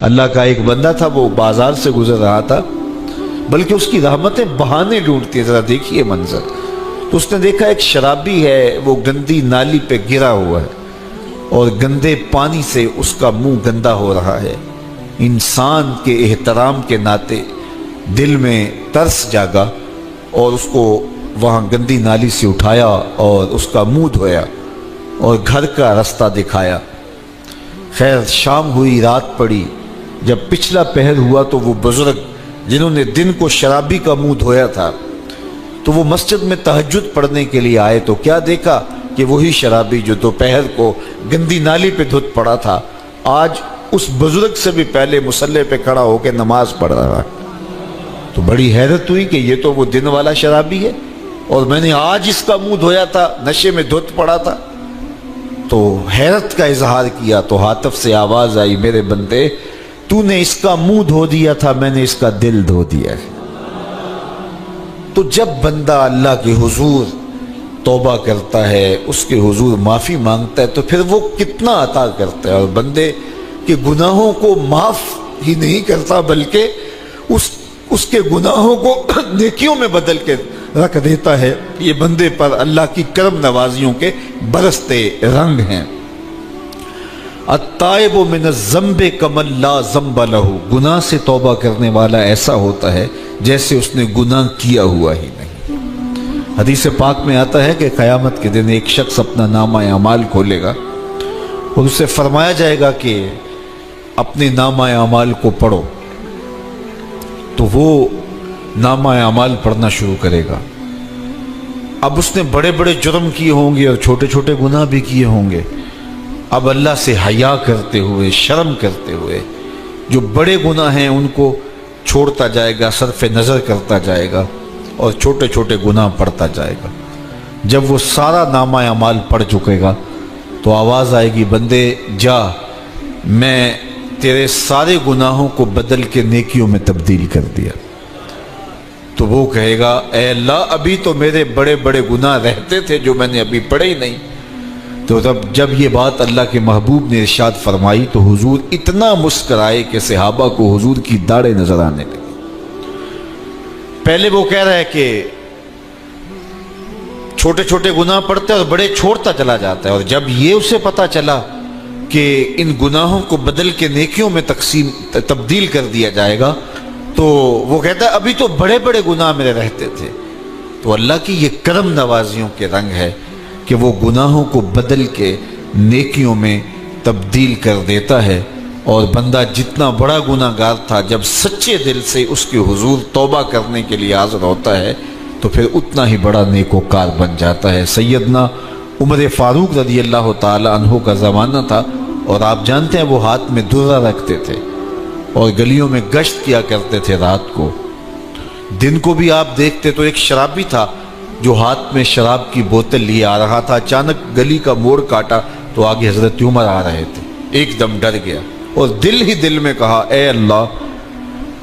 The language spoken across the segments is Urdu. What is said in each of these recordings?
اللہ کا ایک بندہ تھا، وہ بازار سے گزر رہا تھا، بلکہ اس کی رحمتیں بہانے ڈھونڈتی ہیں، ذرا دیکھیے منظر۔ تو اس نے دیکھا ایک شرابی ہے، وہ گندی نالی پہ گرا ہوا ہے اور گندے پانی سے اس کا منہ گندا ہو رہا ہے۔ انسان کے احترام کے ناطے دل میں ترس جاگا اور اس کو وہاں گندی نالی سے اٹھایا اور اس کا منہ دھویا اور گھر کا رستہ دکھایا۔ خیر شام ہوئی، رات پڑی، جب پچھلا پہر ہوا تو وہ بزرگ جنہوں نے دن کو شرابی کا منہ دھویا تھا تو وہ مسجد میں تہجد پڑھنے کے لیے آئے، تو کیا دیکھا کہ وہی شرابی جو دوپہر کو گندی نالی پہ دھت پڑا تھا آج اس بزرگ سے بھی پہلے مصلی پہ کھڑا ہو کے نماز پڑھ رہا ہے۔ تو بڑی حیرت ہوئی کہ یہ تو وہ دن والا شرابی ہے اور میں نے آج اس کا منہ دھویا تھا، نشے میں دھت پڑا تھا۔ تو حیرت کا اظہار کیا تو ہاتف سے آواز آئی، میرے بندے تو نے اس کا منہ دھو دیا تھا، میں نے اس کا دل دھو دیا ہے۔ تو جب بندہ اللہ کے حضور توبہ کرتا ہے، اس کے حضور معافی مانگتا ہے، تو پھر وہ کتنا عطا کرتا ہے، اور بندے کے گناہوں کو معاف ہی نہیں کرتا بلکہ اس کے گناہوں کو نیکیوں میں بدل کے رکھ دیتا ہے۔ یہ بندے پر اللہ کی کرم نوازیوں کے برستے رنگ ہیں۔ التائب من الذنب کمن لا ذنب لہ، گناہ سے توبہ کرنے والا ایسا ہوتا ہے جیسے اس نے گناہ کیا ہوا ہی نہیں۔ حدیث پاک میں آتا ہے کہ قیامت کے دن ایک شخص اپنا نامہ اعمال کھولے گا اور اسے فرمایا جائے گا کہ اپنے نامہ اعمال کو پڑھو، تو وہ نامہ اعمال پڑھنا شروع کرے گا۔ اب اس نے بڑے بڑے جرم کیے ہوں گے اور چھوٹے چھوٹے گناہ بھی کیے ہوں گے۔ اب اللہ سے حیا کرتے ہوئے، شرم کرتے ہوئے جو بڑے گناہ ہیں ان کو چھوڑتا جائے گا، صرف نظر کرتا جائے گا اور چھوٹے چھوٹے گناہ پڑھتا جائے گا۔ جب وہ سارا نامہ اعمال پڑھ چکے گا تو آواز آئے گی، بندے جا، میں تیرے سارے گناہوں کو بدل کے نیکیوں میں تبدیل کر دیا۔ تو وہ کہے گا، اے اللہ ابھی تو میرے بڑے بڑے گناہ رہتے تھے جو میں نے ابھی پڑھے ہی نہیں۔ تو جب یہ بات اللہ کے محبوب نے ارشاد فرمائی تو حضور اتنا مسکرائے کہ صحابہ کو حضور کی داڑھیں نظر آنے لگی۔ پہلے وہ کہہ رہا ہے کہ چھوٹے چھوٹے گناہ پڑھتے اور بڑے چھوڑتا چلا جاتا ہے، اور جب یہ اسے پتا چلا کہ ان گناہوں کو بدل کے نیکیوں میں تبدیل کر دیا جائے گا تو وہ کہتا ہے ابھی تو بڑے بڑے گناہ میرے رہتے تھے۔ تو اللہ کی یہ کرم نوازیوں کے رنگ ہے کہ وہ گناہوں کو بدل کے نیکیوں میں تبدیل کر دیتا ہے، اور بندہ جتنا بڑا گناہ گار تھا جب سچے دل سے اس کے حضور توبہ کرنے کے لیے حاضر ہوتا ہے تو پھر اتنا ہی بڑا نیکوکار بن جاتا ہے۔ سیدنا عمر فاروق رضی اللہ تعالی عنہ کا زمانہ تھا، اور آپ جانتے ہیں وہ ہاتھ میں درہ رکھتے تھے اور گلیوں میں گشت کیا کرتے تھے رات کو۔ دن کو بھی آپ دیکھتے تو ایک شرابی تھا جو ہاتھ میں شراب کی بوتل لیے آ رہا تھا، اچانک گلی کا موڑ کاٹا تو آگے حضرت عمر آ رہے تھے، ایک دم ڈر گیا اور دل ہی دل میں کہا، اے اللہ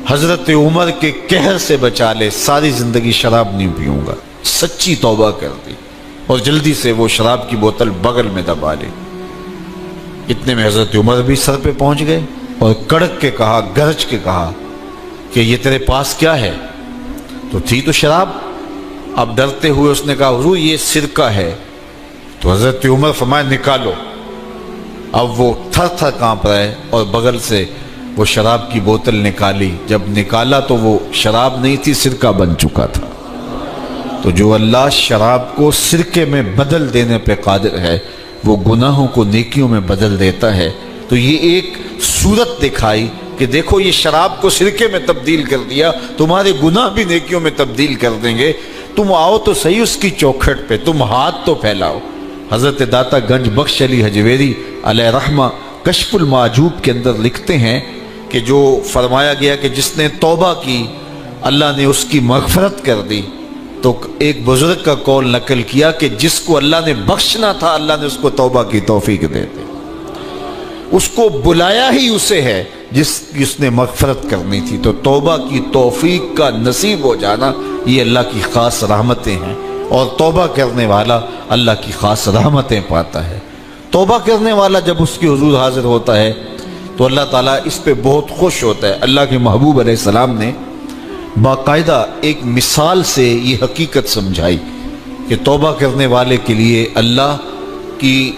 حضرت عمر کے قہر سے بچا لے، ساری زندگی شراب نہیں پیوں گا۔ سچی توبہ کر دی اور جلدی سے وہ شراب کی بوتل بغل میں دبا لی۔ اتنے میں حضرت عمر بھی سر پہ پہنچ گئے اور کڑک کے کہا، گرج کے کہا کہ یہ تیرے پاس کیا ہے؟ تو تھی تو شراب۔ اب ڈرتے ہوئے اس نے کہا، حضور یہ سرکہ ہے۔ تو حضرت عمر فرمایا، نکالو۔ اب وہ تھر تھر کانپ رہے اور بغل سے وہ شراب کی بوتل نکالی۔ جب نکالا تو وہ شراب نہیں تھی، سرکہ بن چکا تھا۔ تو جو اللہ شراب کو سرکے میں بدل دینے پہ قادر ہے، وہ گناہوں کو نیکیوں میں بدل دیتا ہے۔ تو یہ ایک صورت دکھائی کہ دیکھو یہ شراب کو سرکے میں تبدیل کر دیا، تمہارے گناہ بھی نیکیوں میں تبدیل کر دیں گے۔ تم آؤ تو صحیح اس کی چوکھٹ پہ، تم ہاتھ تو پھیلاؤ۔ حضرت داتا گنج بخش علی حجویری علیہ رحمہ کشف المعجوب کے اندر لکھتے ہیں کہ جو فرمایا گیا کہ جس نے توبہ کی اللہ نے اس کی مغفرت کر دی، تو ایک بزرگ کا قول نقل کیا کہ جس کو اللہ نے بخشنا تھا اللہ نے اس کو توبہ کی توفیق دے دی۔ اس کو بلایا ہی اسے ہے جس نے مغفرت کرنی تھی۔ تو توبہ کی توفیق کا نصیب ہو جانا یہ اللہ کی خاص رحمتیں ہیں، اور توبہ کرنے والا اللہ کی خاص رحمتیں پاتا ہے۔ توبہ کرنے والا جب اس کے حضور حاضر ہوتا ہے تو تو اللہ تعالیٰ اس پہ بہت خوش ہوتا ہے۔ اللہ کے محبوب علیہ السلام نے باقاعدہ ایک مثال سے یہ حقیقت سمجھائی کہ توبہ کرنے والے کے لیے اللہ کی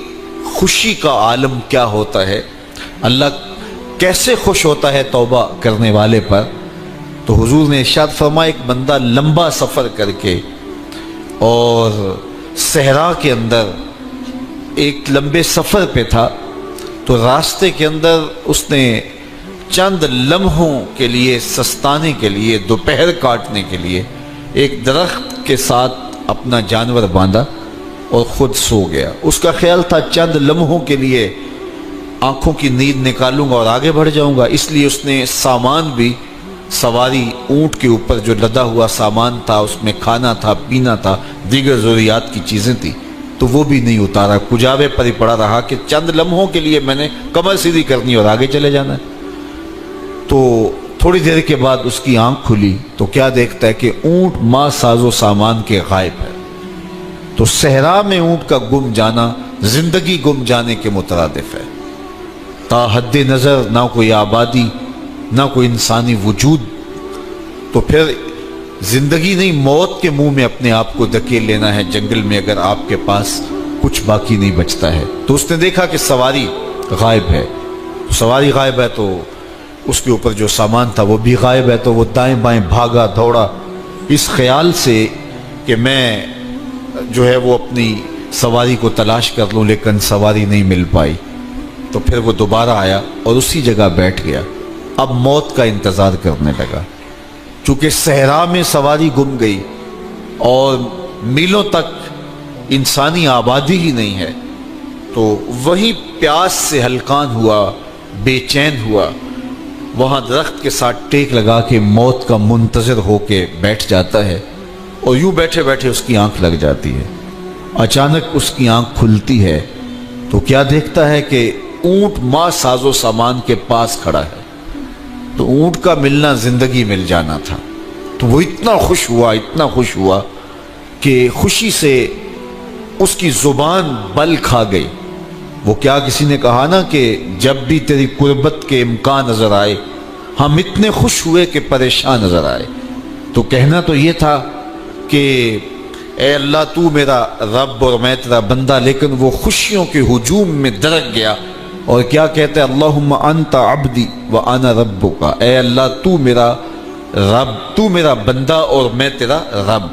خوشی کا عالم کیا ہوتا ہے، اللہ کیسے خوش ہوتا ہے توبہ کرنے والے پر۔ تو حضور نے ارشاد فرمایا ایک بندہ لمبا سفر کر کے اور صحرا کے اندر ایک لمبے سفر پہ تھا، تو راستے کے اندر اس نے چند لمحوں کے لیے سستانے کے لیے، دوپہر کاٹنے کے لیے ایک درخت کے ساتھ اپنا جانور باندھا اور خود سو گیا۔ اس کا خیال تھا چند لمحوں کے لیے آنکھوں کی نیند نکالوں گا اور آگے بڑھ جاؤں گا، اس لیے اس نے سامان بھی سواری اونٹ کے اوپر جو لدا ہوا سامان تھا، اس میں کھانا تھا، پینا تھا، دیگر ضروریات کی چیزیں تھیں، تو وہ بھی نہیں اتارا، کجاوے پر ہی پڑا رہا کہ چند لمحوں کے لیے میں نے کمر سیدھی کرنی اور آگے چلے جانا ہے۔ تو تھوڑی دیر کے بعد اس کی آنکھ کھلی تو کیا دیکھتا ہے کہ اونٹ ماں ساز و سامان کے غائب ہے۔ تو صحرا میں اونٹ کا گم جانا زندگی گم جانے کے مترادف ہے۔ تا حد نظر نہ کوئی آبادی، نہ کوئی انسانی وجود، تو پھر زندگی نہیں موت کے منہ میں اپنے آپ کو دھکیل لینا ہے جنگل میں، اگر آپ کے پاس کچھ باقی نہیں بچتا ہے۔ تو اس نے دیکھا کہ سواری غائب ہے، سواری غائب ہے تو اس کے اوپر جو سامان تھا وہ بھی غائب ہے، تو وہ دائیں بائیں بھاگا دوڑا اس خیال سے کہ میں جو ہے وہ اپنی سواری کو تلاش کر لوں، لیکن سواری نہیں مل پائی۔ تو پھر وہ دوبارہ آیا اور اسی جگہ بیٹھ گیا، اب موت کا انتظار کرنے لگا۔ چونکہ صحرا میں سواری گم گئی اور میلوں تک انسانی آبادی ہی نہیں ہے، تو وہی پیاس سے ہلکان ہوا، بے چین ہوا، وہاں درخت کے ساتھ ٹیک لگا کے موت کا منتظر ہو کے بیٹھ جاتا ہے، اور یوں بیٹھے بیٹھے اس کی آنکھ لگ جاتی ہے۔ اچانک اس کی آنکھ کھلتی ہے تو کیا دیکھتا ہے کہ اونٹ ماں ساز و سامان کے پاس کھڑا ہے۔ تو اونٹ کا ملنا زندگی مل جانا تھا، تو وہ اتنا خوش ہوا کہ خوشی سے اس کی زبان بل کھا گئی۔ وہ کیا کسی نے کہا نا کہ جب بھی تیری قربت کے امکان نظر آئے ہم اتنے خوش ہوئے کہ پریشان نظر آئے۔ تو کہنا تو یہ تھا کہ اے اللہ تو میرا رب اور میں تیرا بندہ، لیکن وہ خوشیوں کے ہجوم میں درک گیا اور کیا کہتے ہیں، اللہم انت عبدی وانا ربک، اے اللہ تو میرا رب، تو میرا بندہ اور میں تیرا رب۔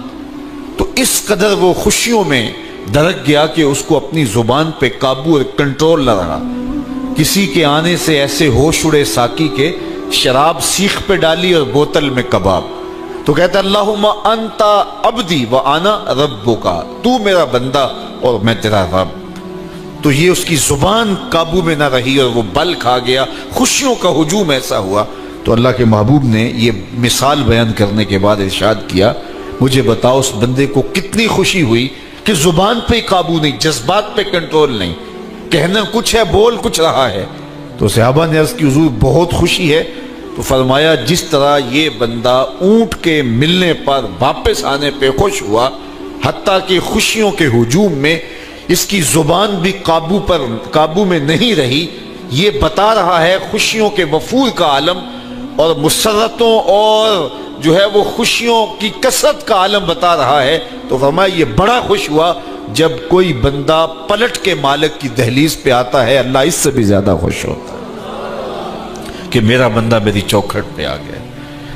تو اس قدر وہ خوشیوں میں درک گیا کہ اس کو اپنی زبان پہ قابو اور کنٹرول نہ رہا۔ کسی کے آنے سے ایسے ہوش اڑے ساقی کے، شراب سیخ پہ ڈالی اور بوتل میں کباب۔ تو کہتا ہے اللہم انت عبدی وانا ربک، تو میرا بندہ اور میں تیرا رب۔ تو یہ اس کی زبان قابو میں نہ رہی اور وہ بل کھا گیا، خوشیوں کا ہجوم ایسا ہوا۔ تو اللہ کے محبوب نے یہ مثال بیان کرنے کے بعد ارشاد کیا، مجھے بتاؤ اس بندے کو کتنی خوشی ہوئی کہ زبان پہ قابو نہیں، جذبات پہ کنٹرول نہیں، کہنا کچھ ہے بول کچھ رہا ہے۔ تو صحابہ نے عرض کی حضور بہت خوشی ہے۔ تو فرمایا جس طرح یہ بندہ اونٹ کے ملنے پر واپس آنے پہ خوش ہوا، حتیٰ کہ خوشیوں کے ہجوم میں اس کی زبان بھی قابو میں نہیں رہی، یہ بتا رہا ہے خوشیوں کے وفور کا عالم اور مسرتوں اور جو ہے وہ خوشیوں کی کثرت کا عالم بتا رہا ہے۔ تو فرمایا یہ بڑا خوش ہوا جب کوئی بندہ پلٹ کے مالک کی دہلیز پہ آتا ہے، اللہ اس سے بھی زیادہ خوش ہوتا ہے کہ میرا بندہ میری چوکھٹ پہ آ گیا۔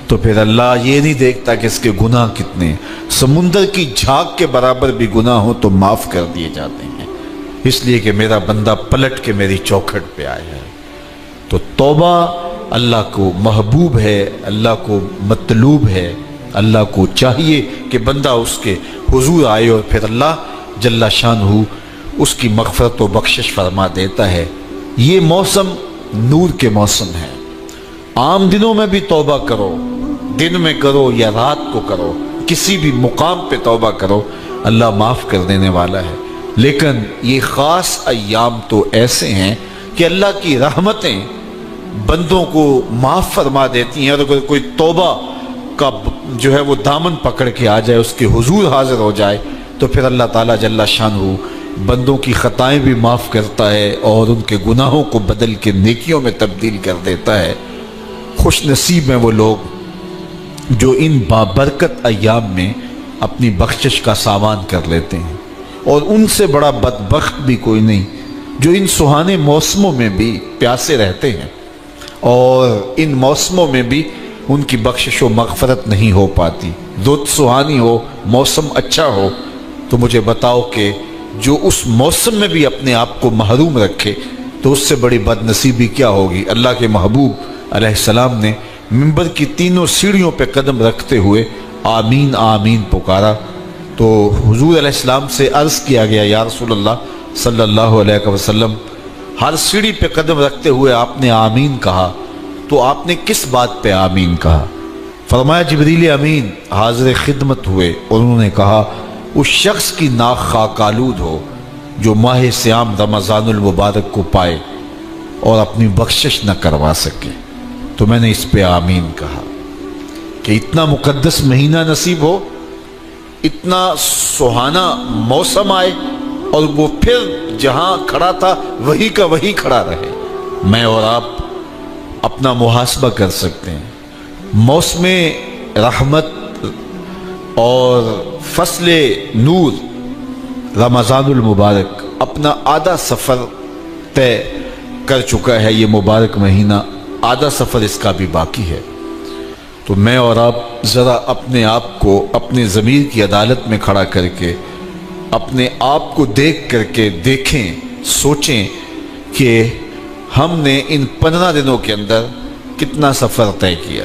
تو پھر اللہ یہ نہیں دیکھتا کہ اس کے گناہ کتنے، سمندر کی جھاگ کے برابر بھی گناہ ہو تو معاف کر دیے جاتے ہیں، اس لیے کہ میرا بندہ پلٹ کے میری چوکھٹ پہ آیا ہے۔ تو توبہ اللہ کو محبوب ہے، اللہ کو مطلوب ہے، اللہ کو چاہیے کہ بندہ اس کے حضور آئے اور پھر اللہ جل شانہ اس کی مغفرت و بخشش فرما دیتا ہے۔ یہ موسم نور کے موسم ہے، عام دنوں میں بھی توبہ کرو، دن میں کرو یا رات کو کرو، کسی بھی مقام پہ توبہ کرو، اللہ معاف کر دینے والا ہے۔ لیکن یہ خاص ایام تو ایسے ہیں کہ اللہ کی رحمتیں بندوں کو معاف فرما دیتی ہیں، اور اگر کوئی توبہ کا جو ہے وہ دامن پکڑ کے آ جائے، اس کے حضور حاضر ہو جائے، تو پھر اللہ تعالیٰ جل شانہ بندوں کی خطائیں بھی معاف کرتا ہے اور ان کے گناہوں کو بدل کے نیکیوں میں تبدیل کر دیتا ہے۔ خوش نصیب ہیں وہ لوگ جو ان بابرکت ایام میں اپنی بخشش کا سامان کر لیتے ہیں، اور ان سے بڑا بدبخت بھی کوئی نہیں جو ان سہانے موسموں میں بھی پیاسے رہتے ہیں اور ان موسموں میں بھی ان کی بخشش و مغفرت نہیں ہو پاتی۔ رت سہانی ہو، موسم اچھا ہو، تو مجھے بتاؤ کہ جو اس موسم میں بھی اپنے آپ کو محروم رکھے تو اس سے بڑی بد نصیبی کیا ہوگی۔ اللہ کے محبوب علیہ السلام نے منبر کی تینوں سیڑھیوں پہ قدم رکھتے ہوئے آمین آمین پکارا، تو حضور علیہ السلام سے عرض کیا گیا یا رسول اللہ صلی اللہ علیہ وسلم، ہر سیڑھی پہ قدم رکھتے ہوئے آپ نے آمین کہا، تو آپ نے کس بات پہ آمین کہا؟ فرمایا جبریل امین حاضر خدمت ہوئے اور انہوں نے کہا اس شخص کی ناک خاک آلود ہو جو ماہ صیام رمضان المبارک کو پائے اور اپنی بخشش نہ کروا سکے۔ تو میں نے اس پہ آمین کہا کہ اتنا مقدس مہینہ نصیب ہو، اتنا سہانا موسم آئے اور وہ پھر جہاں کھڑا تھا وہی کا وہی کھڑا رہے۔ میں اور آپ اپنا محاسبہ کر سکتے ہیں۔ موسم رحمت اور فصل نور رمضان المبارک اپنا آدھا سفر طے کر چکا ہے، یہ مبارک مہینہ آدھا سفر اس کا بھی باقی ہے۔ تو میں اور آپ ذرا اپنے آپ کو اپنے ضمیر کی عدالت میں کھڑا کر کے اپنے آپ کو دیکھ کر کے دیکھیں، سوچیں کہ ہم نے ان 15 دنوں کے اندر کتنا سفر طے کیا۔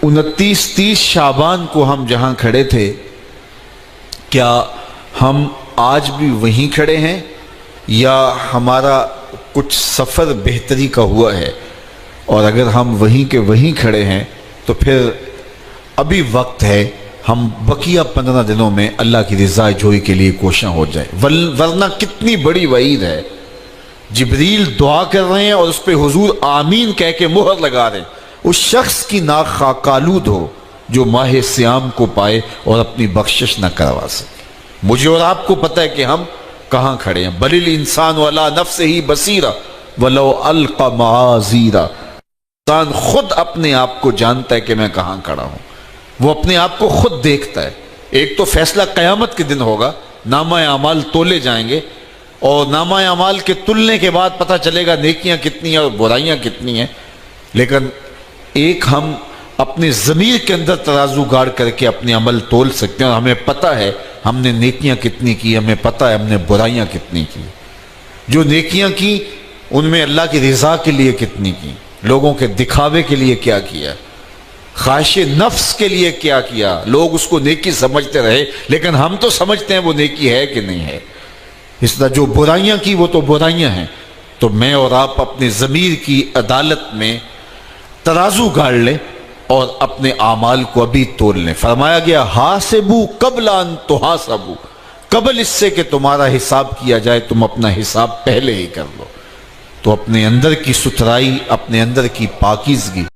29-30 شعبان کو ہم جہاں کھڑے تھے، کیا ہم آج بھی وہیں کھڑے ہیں یا ہمارا کچھ سفر بہتری کا ہوا ہے؟ اور اگر ہم وہیں کے وہیں کھڑے ہیں تو پھر ابھی وقت ہے، ہم بقیہ 15 دنوں میں اللہ کی رضا جوئی کے لیے کوشاں ہو جائیں، ورنہ کتنی بڑی وعید ہے۔ جبریل دعا کر رہے ہیں اور اس پہ حضور آمین کہہ کے مہر لگا رہے ہیں، اس شخص کی ناک خاک آلود ہو جو ماہ صیام کو پائے اور اپنی بخشش نہ کروا سکے۔ مجھے اور آپ کو پتہ ہے کہ ہم کہاں کھڑے ہیں۔ بل الانسان علی نفسہ بصیرہ ولو القی معاذیرہ، انسان خود اپنے آپ کو جانتا ہے کہ میں کہاں کھڑا ہوں، وہ اپنے آپ کو خود دیکھتا ہے۔ ایک تو فیصلہ قیامت کے دن ہوگا، نامہ اعمال تولے جائیں گے اور نامہ اعمال کے تلنے کے بعد پتہ چلے گا نیکیاں کتنی ہیں اور برائیاں کتنی ہیں۔ لیکن ایک ہم اپنے ضمیر کے اندر ترازو گاڑ کر کے اپنے عمل تول سکتے ہیں اور ہمیں پتہ ہے ہم نے نیکیاں کتنی کی، ہمیں پتہ ہے ہم نے برائیاں کتنی کی۔ جو نیکیاں کی ان میں اللہ کی رضا کے لیے کتنی کی، لوگوں کے دکھاوے کے لیے کیا کیا، خواہش نفس کے لیے کیا کیا، لوگ اس کو نیکی سمجھتے رہے لیکن ہم تو سمجھتے ہیں وہ نیکی ہے کہ نہیں ہے۔ اس طرح جو برائیاں کی وہ تو برائیاں ہیں۔ تو میں اور آپ اپنے ضمیر کی عدالت میں ترازو گاڑ لیں اور اپنے اعمال کو ابھی تول لیں۔ فرمایا گیا حاسبو قبل ان تحاسبو، قبل اس سے کہ تمہارا حساب کیا جائے تم اپنا حساب پہلے ہی کر لو۔ تو اپنے اندر کی ستھرائی، اپنے اندر کی پاکیزگی